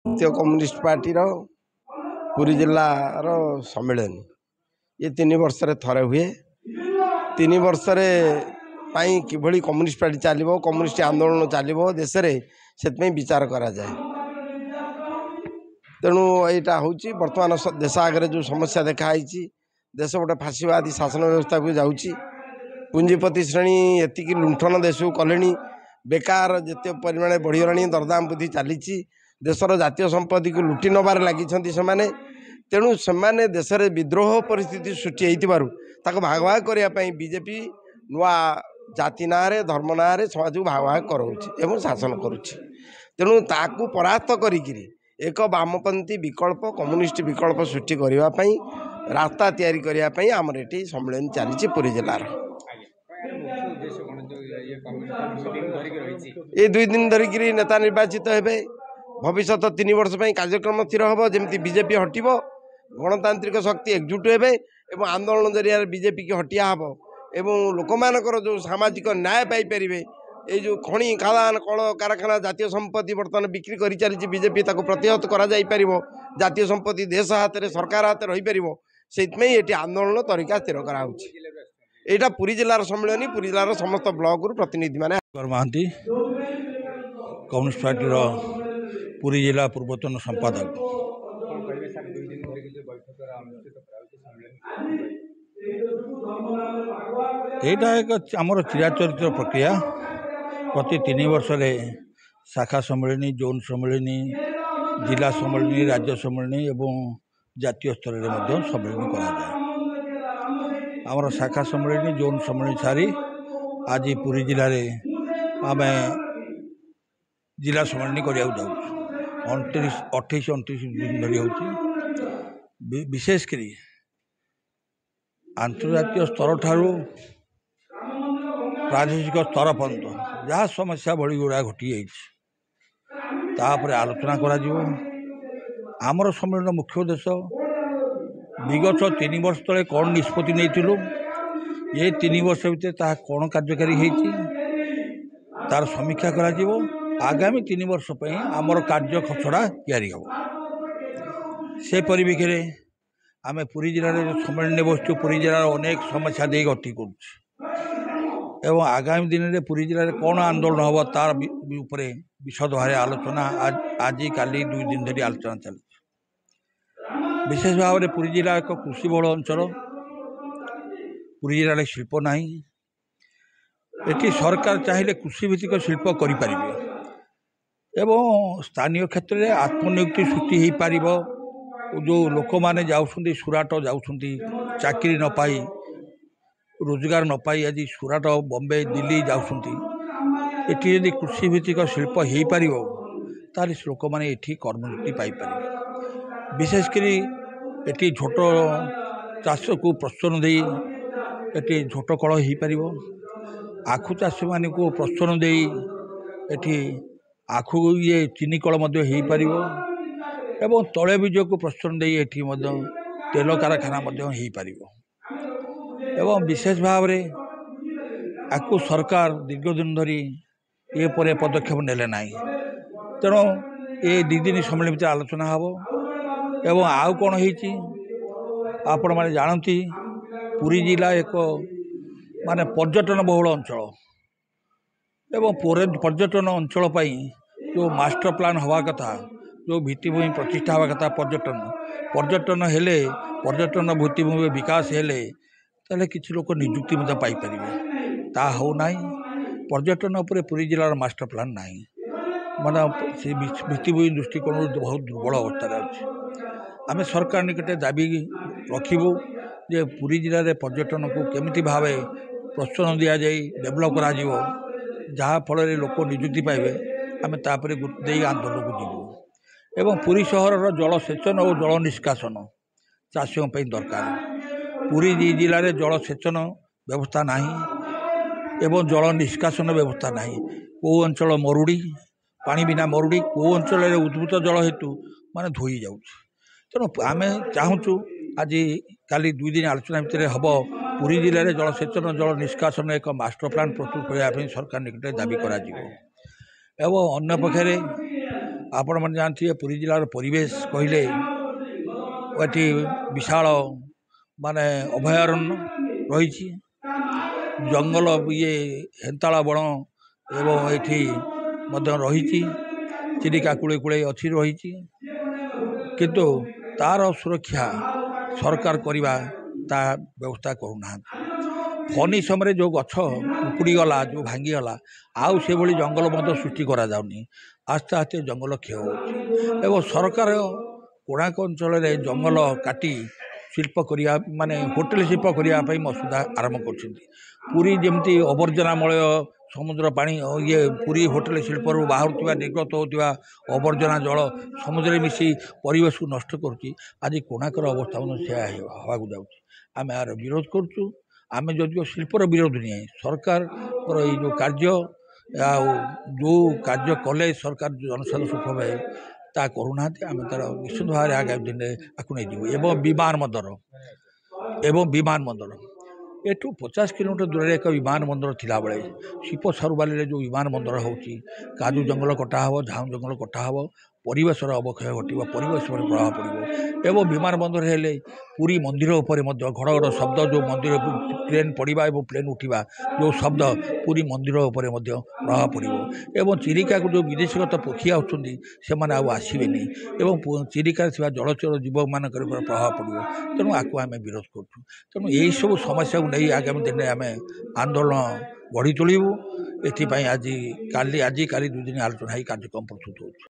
भारतीय communist party Puri जिल्लार सम्मेलन ये 3 वर्ष थरे हुए 3 वर्ष किभली कम्युनिस्ट पार्टी चलो कम्युनिस्ट आंदोलन चलो देश में विचार करा जाए। तेणु यहाँ हूँ बर्तमान देश आगे जो समस्या देखाई देश गोटे फाशीवादी शासन व्यवस्था को जाऊँगी पुंजीपति श्रेणी एतिक लुंठन देश को कले बेकार जिते परिमाण बढ़ीगला दरदाम वृद्धि चली देशर जातीय संपत्ति को लुटि नबार लगी तेणु से देश में विद्रोह परिस्थिति सृष्टि होता भाग भाग करने बीजेपी नुआ जाति ना धर्म ना समाज को भाग भाग कर शासन करुच्ची तेणु ताकू परास्त करी एक वामपंथी विकल्प कम्युनिस्ट विकल्प सृष्टि करने रास्ता तैयारी करने आमर ये सम्मेलन चली पुरी जिलार ये 2 दिन धरिक नेता निर्वाचित होते भविष्य 3 वर्ष कार्यक्रम स्थिर हम जमी बीजेपी हटब गणतांत्रिक शक्ति एकजुट होते आंदोलन जरिया बीजेपी की हटिया हम एवं लोक मानकर जो सामाजिक न्याय पाइपर ये जो खनि खादान कल कारखाना जातीय संपत्ति बर्तमान बिक्री कर चली बीजेपी प्रतिहत कर जातीय संपत्ति देश हाथ में सरकार हाथ रही पार से आंदोलन तरीका स्थिर कराया पुरी जिलार सम्मेलन पुरी जिलार समस्त ब्लॉक प्रतिनिधि माने महांती कम्युनिस्ट पार्टी पुरी जिला पूर्वतन संपादक यहाँ एक आमर चिराचरित प्रक्रिया प्रति 3 वर्ष शाखा सम्मेलन जोन सम्मेलन जिला सम्मेलन राज्य सम्मेलन एवं जातीय स्तर में सम्मेलन कराए आमर शाखा सम्मेलन जोन सम्मेलन सारी आज पुरी जिले में आम जिला सम्मेलन करने 28-29 दिन धरी होती विशेषकर आंतर्जातीय स्तर ठारू प्रादेशिक स्तर पर्यंत जहाँ समस्या बड़ी गुड़ा घटी जापर आलोचना आमर सम्मेलन मुख्य उद्देश्य विगत 3 वर्ष तले कौन निष्पत्ति नहीं ये 3 वर्ष भितर कौन कार्यकारी होती तार समीक्षा करा आगामी 3 वर्ष पर आमर कार्य खसड़ा तैयारी हम से परिवेश में आम पुरी जिले में सम्मेलन बसु पुरी जिलार अनेक समस्या दे गति कर आगामी दिन में पुरी जिले में कौन आंदोलन हम तार विशद भाव आलोचना आज काली 2 दिन धरी आलोचना चलती विशेष भाव में पुरी जिला एक कृषि बहुल अंचल पुरी जिले शिल्प ना ये सरकार चाहिए कृषिभित्तिक शिल्प करें एवं स्थानीय क्षेत्र में आत्मनियुक्ति सृष्टि हो पार जो लोक मैंने जाऊँ सुराट जाऊँ चाकरी न पाई रोजगार न पाई आज सुराट बम्बे दिल्ली जाऊँ ये जदि कृषिभित्तिक शिल्प हो पार ताल लोक मैंने ये कर्मनियुक्ति पाइपर विशेषकर ये झोट चाष को प्रोत्साहन दे ये झोट कल हो पार आखु चाषी मान को प्रोत्साहन दे ये आखु ये चीनी कल हो पार एवं तैल बीज को प्रोत्साहन दे ये तेल कारखाना हो पार एवं विशेष भाव में आपको सरकार दीर्घ दिन धरी ये पर पदक्षेप नेले ना तेणु ये 2 दिन सम्मेलन भीतर आलोचना हम एवं आउ कौन होती आपण मैंने जानती पुरी जिला एक माने पर्यटन बहुल अंचल एवं पर्यटन अंचल जो मास्टर प्लान हवा कथा जो भित्तिभूमि प्रतिष्ठा हवा कथा पर्यटन हेले पर्यटन भित्तिभूमि विकास हेले ताले किसी लोक निजुक्ति पाइपर ता हो ना पर्यटन उपर पुरी जिलार मास्टर प्लान ना माना से भित्तिभूमि दृष्टिकोण बहुत दुर्बल अवस्था अच्छे आम सरकार निकटे दाबी रखू जे पुरी जिले में पर्यटन को केमिति भाव प्रोत्साहन दि जाए डेभलप करा जहाँ फल लोक निजुक्ति पाइबे आम तापर दे आंदोलन को जीवु एवं पुरी सहर जलसेचन और जल निष्कासन चाषियों दरकार पुरी जिले में जलसेचन व्यवस्था नहीं एवं जल निष्कासन व्यवस्था नहीं कौ अंचल मरुड़ी पानी बिना मरुड़ी कौ अंचल उद्भूत जल हेतु माने धोई जाऊँ तेणु आम चाहूँ आज काली 2 दिन आलोचना भितर हम पुरी जिले में जलसेचन जल निष्कासन एक मास्टर प्लान प्रस्तुत करने सरकार निकट दाबी करा एवं अन्य पक्षे ଆପଣମାନେ ଜାଣିଥିବେ ପୁରୀ ଜିଲ୍ଲାର ପରିବେଶ କହିଲେ ଏଠି ବିଶାଳ ମାନେ ଅଭୟାରଣ୍ୟ ରହିଛି, ଜଙ୍ଗଲ ଇଏ ହେନ୍ତାଳ ବଣ ଏବଂ ଏଠି ମଧ୍ୟ ରହିଛି, ଚିଲିକା କୂଳେ କୂଳେ ଅଛି ରହିଛି, କିନ୍ତୁ ତାର ସୁରକ୍ଷା ସରକାର କରିବା ତା ବ୍ୟବସ୍ଥା କରୁନାହାନ୍ତି। ଫନି ସମୟରେ ଯେଉଁ ଗଛ ଉପୁଡ଼ିଗଲା, ଯେଉଁ ଭାଙ୍ଗିଗଲା, ଆଉ ସେଭଳି ଜଙ୍ଗଲ ମଧ୍ୟ ସୃଷ୍ଟି କରାଯାଉନି। ଆସ୍ତେ ଆସ୍ତେ ଜଙ୍ଗଲ କ୍ଷୟ ହେଉଛି ଏବଂ ସରକାର କୋଣାର୍କ ଅଞ୍ଚଳରେ ଜଙ୍ଗଲ କାଟି ଶିଳ୍ପ କରିବା ମାନେ ହୋଟେଲ ଶିଳ୍ପ କରିବା ପାଇଁ ମସୁଦା ଆରମ୍ଭ କରୁଛନ୍ତି। ପୁରୀ ଯେମିତି ଅବର୍ଜନାମୟ ସମୁଦ୍ର ପାଣି ଇଏ ପୁରୀ ହୋଟେଲ ଶିଳ୍ପରୁ ବାହାରୁଥିବା ନିର୍ଗତ ହେଉଥିବା ଅବର୍ଜନା ଜଳ ସମୁଦ୍ରରେ ମିଶି ପରିବେଶକୁ ନଷ୍ଟ କରୁଛି। ଆଜି କୋଣାର୍କର ଅବସ୍ଥା ମଧ୍ୟ ସେୟା ହେବାକୁ ଯାଉଛି। ଆମେ ଏହାର ବିରୋଧ କରୁଛୁ। ଆମେ ଯଦିଓ ଶିଳ୍ପର ବିରୋଧ ନୁହେଁ, ସରକାରଙ୍କର ଏଇ ଯେଉଁ କାର୍ଯ୍ୟ ଆଉ ଯେଉଁ କାର୍ଯ୍ୟ କଲେ ସରକାର ଜନସାଧାରଣ ସୁଫଳ ପାଇବେ ତାହା କରୁନାହାନ୍ତି। ଆମେ ତାର ନିଶ୍ଚିତ ଭାବରେ ଆଗାମୀ ଦିନରେ ଆକୁ ନେଇଯିବୁ। ଏବଂ ବିମାନ ବନ୍ଦର ଏଠୁ 50 କିଲୋମିଟର ଦୂରରେ ଏକ ବିମାନ ବନ୍ଦର ଥିଲାବେଳେ ଶିଳ୍ପ ସାରୁବାଲିରେ ଯେଉଁ ବିମାନ ବନ୍ଦର ହେଉଛି, କାଜୁ ଜଙ୍ଗଲ କଟା ହେବ, ଝାଉଁ ଜଙ୍ଗଲ କଟା ହେବ, ପରିବେଶର ଅବକ୍ଷୟ ଘଟିବ, ପରିବେଶ ଉପରେ ପ୍ରଭାବ ପଡ଼ିବ। ଏବଂ ବିମାନ ବନ୍ଦର ହେଲେ ପୁରୀ ମନ୍ଦିର ଉପରେ ମଧ୍ୟ ଘଡ଼ଘଡ଼ ଶବ୍ଦ, ଯେଉଁ ମନ୍ଦିର ପ୍ଲେନ୍ ପଡ଼ିବା ଏବଂ ପ୍ଲେନ୍ ଉଠିବା ଯେଉଁ ଶବ୍ଦ ପୁରୀ ମନ୍ଦିର ଉପରେ ମଧ୍ୟ ପ୍ରଭାବ ପଡ଼ିବ। ଏବଂ ଚିଲିକାକୁ ଯେଉଁ ବିଦେଶୀଗତ ପକ୍ଷୀ ଆସୁଛନ୍ତି ସେମାନେ ଆଉ ଆସିବେନି ଏବଂ ଚିଲିକାରେ ଥିବା ଜଳଚର ଜୀବମାନଙ୍କର ଉପରେ ପ୍ରଭାବ ପଡ଼ିବ। ତେଣୁ ଆକୁ ଆମେ ବିରୋଧ କରୁଛୁ। ତେଣୁ ଏହିସବୁ ସମସ୍ୟାକୁ ନେଇ ଆଗାମୀ ଦିନରେ ଆମେ ଆନ୍ଦୋଳନ ଗଢ଼ି ତୋଳିବୁ। ଏଥିପାଇଁ ଆଜି କାଲି 2 ଦିନ ଆଲୋଚନା ହୋଇ କାର୍ଯ୍ୟକ୍ରମ ପ୍ରସ୍ତୁତ ହେଉଛି।